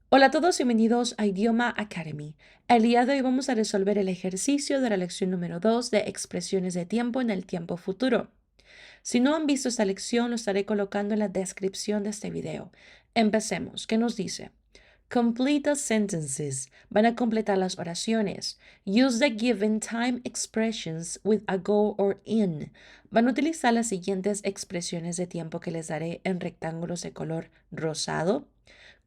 Hola a todos, bienvenidos a Idioma Academy. El día de hoy vamos a resolver el ejercicio de la lección número 2 de expresiones de tiempo en el tiempo futuro. Si no han visto esta lección, lo estaré colocando en la descripción de este video. Empecemos. ¿Qué nos dice? Complete the sentences. Van a completar las oraciones. Use the given time expressions with a go or in. Van a utilizar las siguientes expresiones de tiempo que les daré en rectángulos de color rosado,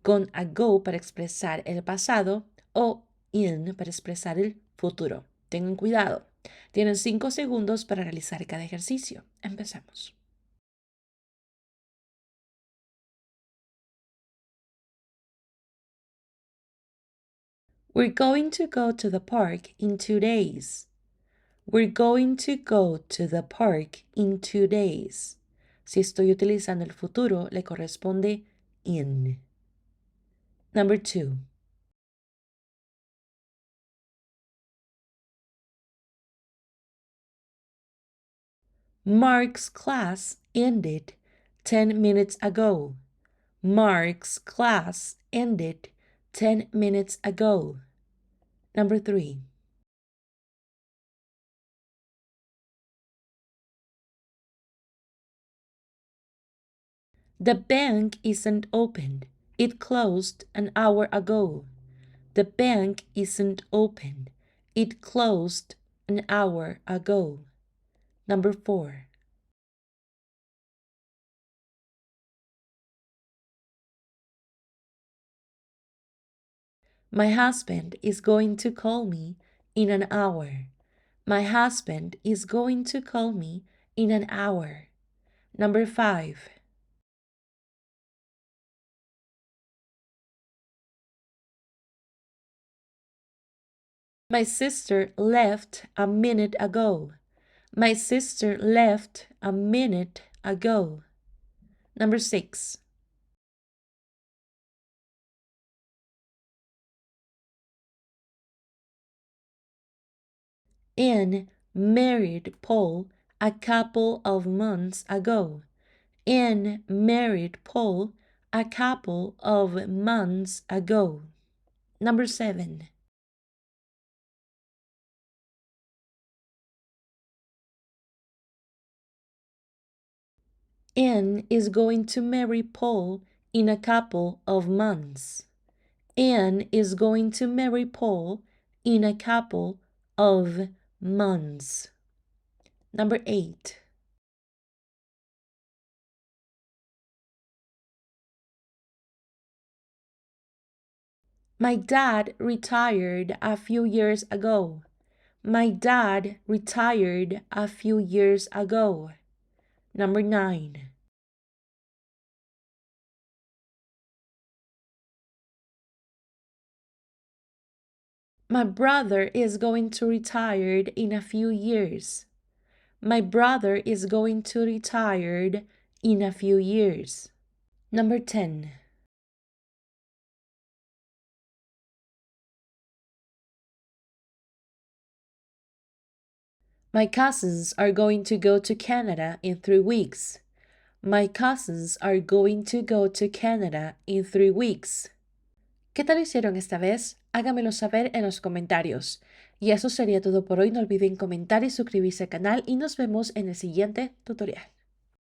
con a go para expresar el pasado o in para expresar el futuro. Tengan cuidado. Tienen 5 segundos para realizar cada ejercicio. Empecemos. We're going to go to the park in 2 days. We're going to go to the park in 2 days. Si estoy utilizando el futuro, le corresponde in. Number 2. Mark's class ended 10 minutes ago. Mark's class ended 10 minutes ago. Number 3. The bank isn't open. It closed an hour ago. The bank isn't open. It closed an hour ago. Number 4. My husband is going to call me in an hour. My husband is going to call me in an hour. Number 5. My sister left a minute ago. My sister left a minute ago. Number 6. Anne married Paul a couple of months ago. Anne married Paul a couple of months ago. Number 7. Anne is going to marry Paul in a couple of months. Anne is going to marry Paul in a couple of months. Number 8. My dad retired a few years ago. My dad retired a few years ago. Number 9. My brother is going to retire in a few years. My brother is going to retire in a few years. Number 10. My cousins are going to go to Canada in 3 weeks. My cousins are going to go to Canada in 3 weeks. ¿Qué tal hicieron esta vez? Háganmelo saber en los comentarios. Y eso sería todo por hoy. No olviden comentar y suscribirse al canal y nos vemos en el siguiente tutorial.